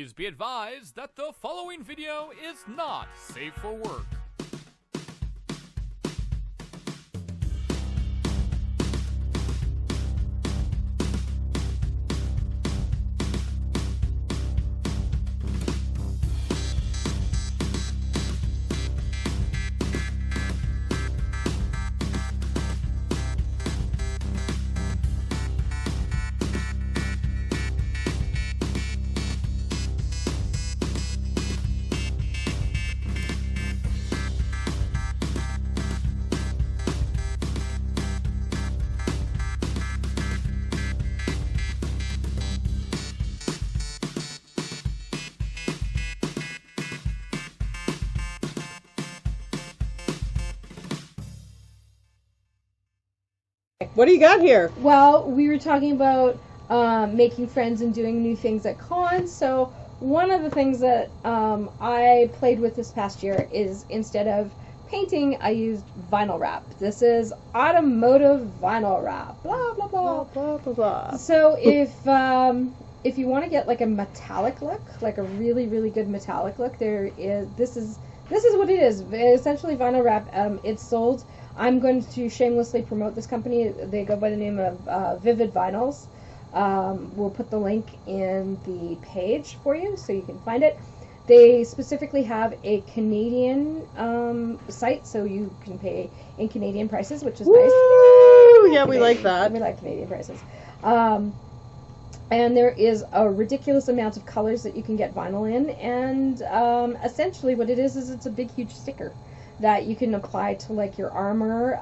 Please be advised that the following video is not safe for work. What do you got here? Well, we were talking about making friends and doing new things at cons. So one of the things that I played with this past year is instead of painting, I used vinyl wrap. This is Automotive vinyl wrap. Blah blah blah Blah, blah, blah. So if you want to get like a metallic look, like a really really good metallic look, this is what it is. Essentially vinyl wrap. It's sold. I'm going to shamelessly promote this company. They go by the name of Vivid Vinyls. We'll put the link in the page for you so you can find it. They specifically have a Canadian site, so you can pay in Canadian prices, which is Woo! Nice. Yeah, we like that. We like Canadian prices. And there is a ridiculous amount of colors that you can get vinyl in, and essentially what it is it's a big, huge sticker that you can apply to like your armor,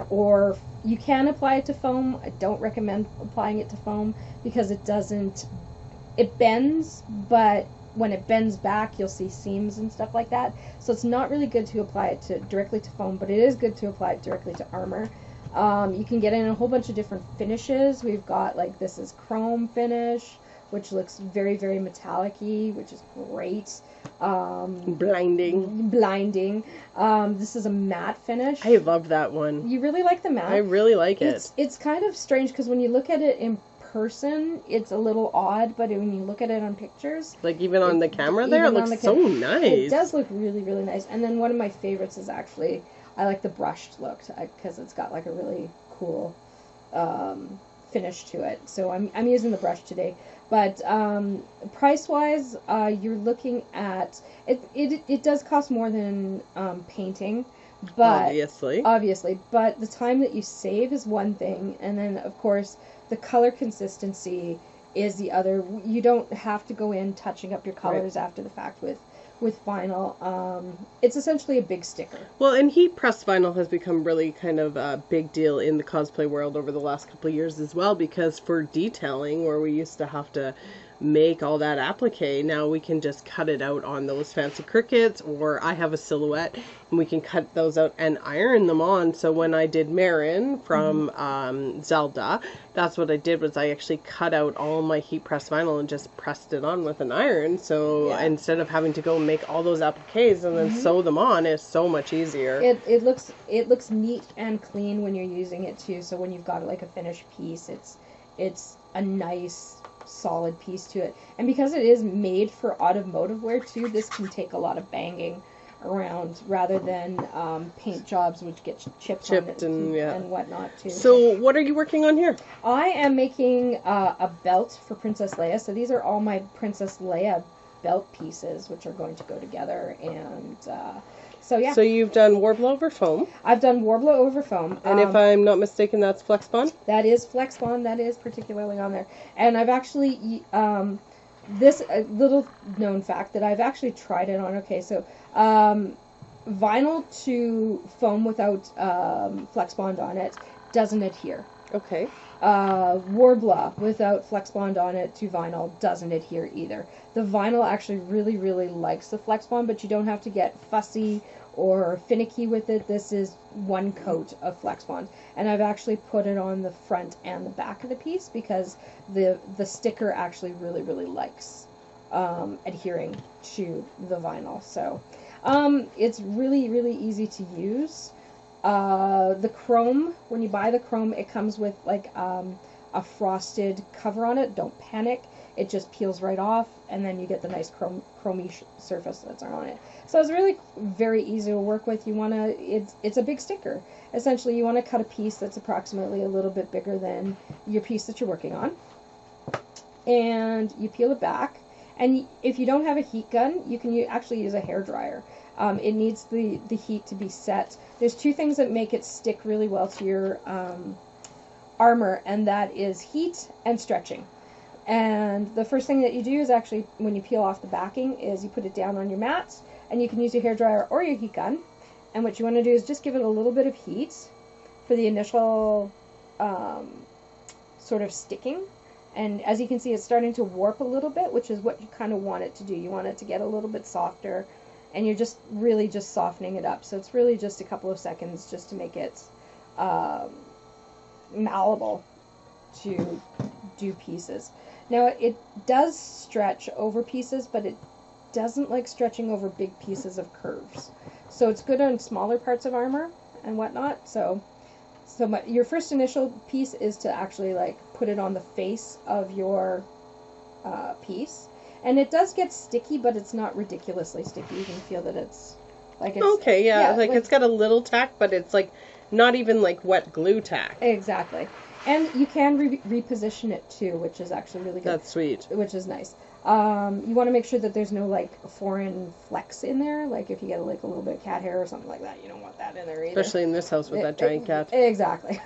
or you can apply it to foam. I don't recommend applying it to foam because it bends, but when it bends back you'll see seams and stuff like that. So it's not really good to apply it directly to foam, but it is good to apply it directly to armor. You can get in a whole bunch of different finishes. We've got like this is chrome finish, which looks very, very metallic-y, which is great. Blinding. This is a matte finish. I love that one. You really like the matte? I really like it. It's kind of strange because when you look at it in person, it's a little odd, but when you look at it on pictures... Like even on the camera there, it looks so nice. It does look really, really nice. And then one of my favorites is actually, I like the brushed look because it's got like a really cool finish to it. So I'm using the brush today. But price-wise, you're looking at it does cost more than painting, but obviously, but the time that you save is one thing, and then of course the color consistency is the other. You don't have to go in touching up your colors after the fact with vinyl. It's essentially a big sticker. Well, and heat pressed vinyl has become really kind of a big deal in the cosplay world over the last couple of years as well, because for detailing, where we used to have to make all that applique, now we can just cut it out on those fancy Cricuts, or I have a silhouette and we can cut those out and iron them on. So when I did Marin from Zelda, that's what I did, was I actually cut out all my heat pressed vinyl and just pressed it on with an iron. So instead of having to go make all those appliques and then sew them on, it's so much easier. It looks neat and clean when you're using it too. So when you've got like a finished piece, it's a nice solid piece to it. And because it is made for automotive wear too, this can take a lot of banging around rather than paint jobs which get chipped on it and whatnot too. So what are you working on here? I am making a belt for Princess Leia. So these are all my Princess Leia belt pieces which are going to go together, and so yeah. So you've done Worbla over foam. I've done Worbla over foam. And if I'm not mistaken, that's Flex Bond? That is Flex Bond. That is particularly on there. And I've actually, this little known fact that I've actually tried it on. Okay, so vinyl to foam without Flex Bond on it doesn't adhere. Okay. Worbla without Flex Bond on it to vinyl doesn't adhere either. The vinyl actually really, really likes the Flex Bond, but you don't have to get fussy or finicky with it. This is one coat of Flex Bond, and I've actually put it on the front and the back of the piece because the sticker actually really, really likes adhering to the vinyl. So it's really, really easy to use. The chrome, when you buy the chrome, it comes with like a frosted cover on it. Don't panic. it just peels right off, and then you get the nice chromy surface that's on it. So it's really very easy to work with. You want to, it's a big sticker. Essentially, you want to cut a piece that's approximately a little bit bigger than your piece that you're working on, and you peel it back. And if you don't have a heat gun, you can actually use a hairdryer. It needs the heat to be set. There's two things that make it stick really well to your armor, and that is heat and stretching. And the first thing that you do is actually, when you peel off the backing, is you put it down on your mat, and you can use your hairdryer or your heat gun. And what you want to do is just give it a little bit of heat for the initial sort of sticking. And as you can see, it's starting to warp a little bit, which is what you kind of want it to do. You want it to get a little bit softer, and you're just really just softening it up. So it's really just a couple of seconds just to make it malleable to do pieces. Now, it does stretch over pieces, but it doesn't like stretching over big pieces of curves. So it's good on smaller parts of armor and whatnot. So your first initial piece is to actually like put it on the face of your piece, and it does get sticky, but it's not ridiculously sticky. You can feel that it's like it's okay, yeah, like it's got a little tack, but it's like not even like wet glue tack. Exactly, and you can reposition it too, which is actually really good. That's sweet. Which is nice. You want to make sure that there's no like foreign flecks in there. Like if you get like a little bit of cat hair or something like that, you don't want that in there either. Especially in this house with that giant cat. Exactly.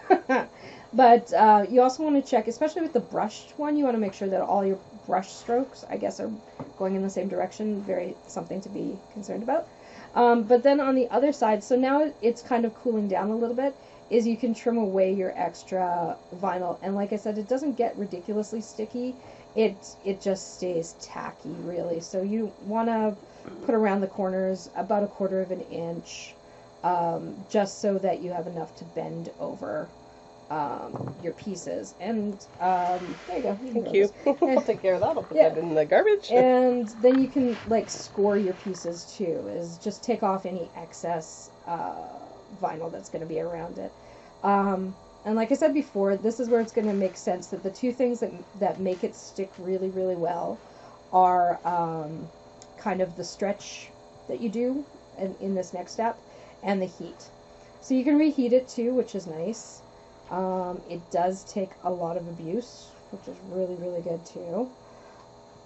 But you also want to check, especially with the brushed one, you want to make sure that all your brush strokes, I guess, are going in the same direction. Something to be concerned about. But then on the other side, so now it's kind of cooling down a little bit, is you can trim away your extra vinyl. And like I said, it doesn't get ridiculously sticky. It just stays tacky, really. So you want to put around the corners about 1/4 of an inch, just so that you have enough to bend over your pieces. And there you go. Thank you. I'll take care of that. I'll put that in the garbage. And then you can like score your pieces too. Is just take off any excess vinyl that's going to be around it. And like I said before, this is where it's going to make sense that the two things that make it stick really, really well are kind of the stretch that you do in this next step and the heat. So you can reheat it too, which is nice. It does take a lot of abuse, which is really, really good too.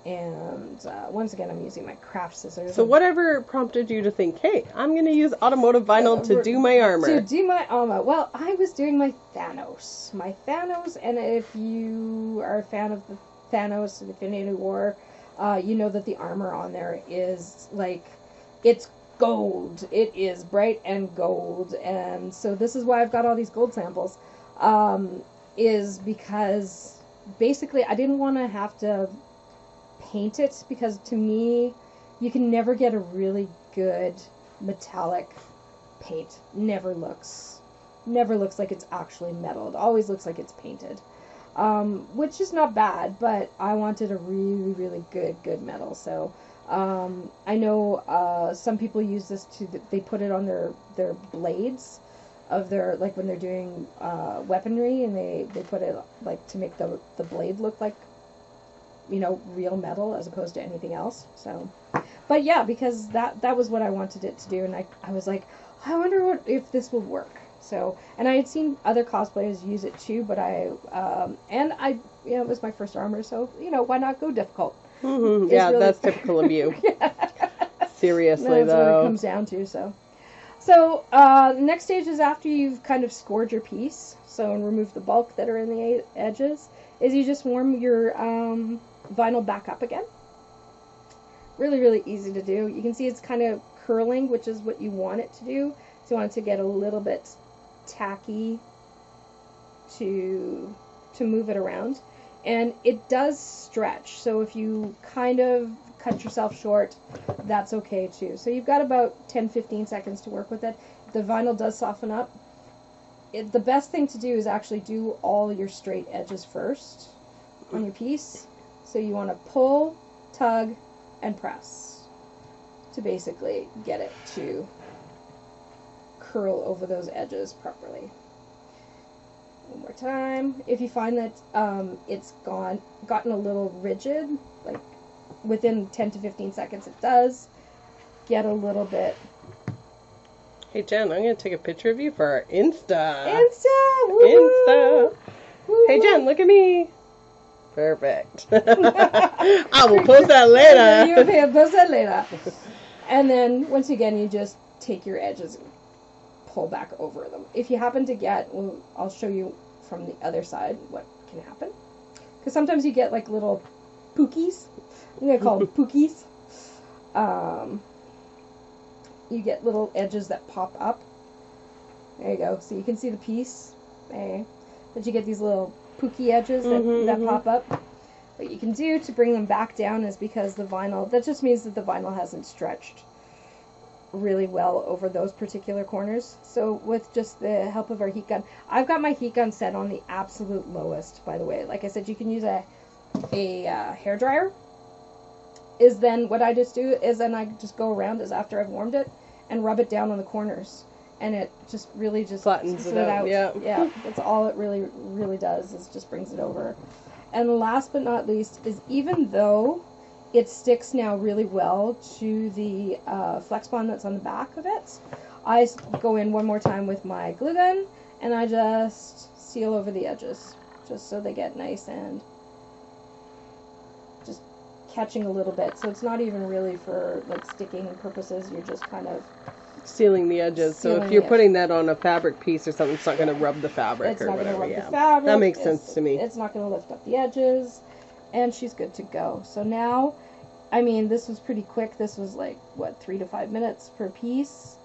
And once again, I'm using my craft scissors. So whatever prompted you to think, hey, I'm going to use automotive vinyl to do my armor? To do my armor. Well, I was doing my Thanos. And if you are a fan of the Thanos Infinity War, you know that the armor on there is like, it's gold. It is bright and gold. And so this is why I've got all these gold samples, is because basically I didn't want to have to paint it, because to me you can never get a really good metallic paint. Never looks like it's actually metal. It always looks like it's painted, which is not bad, but I wanted a really, really good metal. So I know some people use this they put it on their blades of their, like when they're doing weaponry, and they put it like to make the blade look like, you know, real metal as opposed to anything else. So, but yeah, because that was what I wanted it to do, and I was like, I wonder if this would work. So, and I had seen other cosplayers use it too, but it was my first armor, so, you know, why not go difficult? Mm-hmm. Yeah, that's typical of you. Seriously, that's though. what it comes down to. So the next stage is after you've kind of scored your piece, and remove the bulk that are in the edges, is you just warm your vinyl back up again. Really, really easy to do. You can see it's kind of curling, which is what you want it to do. So you want it to get a little bit tacky to move it around. And it does stretch, so if you kind of cut yourself short, that's okay too. So you've got about 10-15 seconds to work with it. The vinyl does soften up. The best thing to do is actually do all your straight edges first on your piece. So you want to pull, tug, and press to basically get it to curl over those edges properly. One more time. If you find that it's gotten a little rigid, like within 10 to 15 seconds it does get a little bit. Hey Jen, I'm going to take a picture of you for our Insta. Woo-hoo! Insta! Woo-hoo! Hey Jen, look at me. Perfect. I will post that later. You will post that later. And then, once again, you just take your edges and pull back over them. If you happen to get, well, I'll show you from the other side what can happen. Because sometimes you get like little pookies. I'm going to call them pookies. You get little edges that pop up. There you go. So you can see the piece. Okay. But you get these little pooky edges that pop up. What you can do to bring them back down is because the vinyl, that just means that the vinyl hasn't stretched really well over those particular corners. So with just the help of our heat gun, I've got my heat gun set on the absolute lowest, by the way. Like I said, you can use a hair dryer. Is then what I just do is then I just go around as after I've warmed it and rub it down on the corners, and it just really just flattens it out. Yeah, that's all it really does, is just brings it over. And last but not least is, even though it sticks now really well to the flex bond that's on the back of it, I go in one more time with my glue gun and I just seal over the edges just so they get nice and just catching a little bit. So it's not even really for like sticking purposes, you're just kind of sealing the edges. So if you're putting that on a fabric piece or something, it's not going to rub the fabric it's or not whatever. Gonna rub the fabric. That makes sense to me. It's not going to lift up the edges, and she's good to go. So now, I mean, this was pretty quick. This was like, what, 3 to 5 minutes per piece.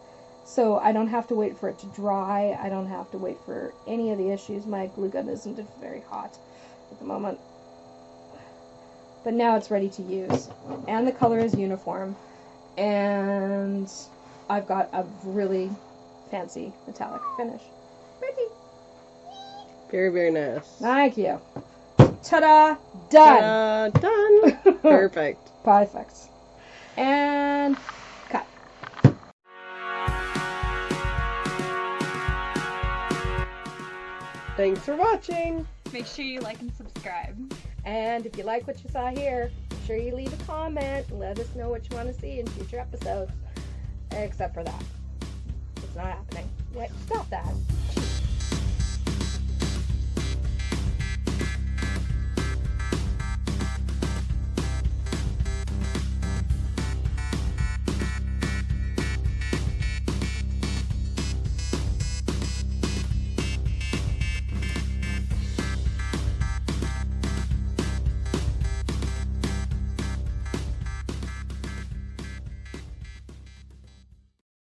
So I don't have to wait for it to dry. I don't have to wait for any of the issues. My glue gun isn't very hot at the moment. But now it's ready to use. And the color is uniform. And I've got a really fancy metallic finish. Pretty. Very, very nice. Thank you. Ta-da! Done! Ta-da! Done! Perfect. Perfect. And cut. Thanks for watching. Make sure you like and subscribe. And if you like what you saw here, make sure you leave a comment and let us know what you want to see in future episodes. Except for that. It's not happening. Wait, stop that.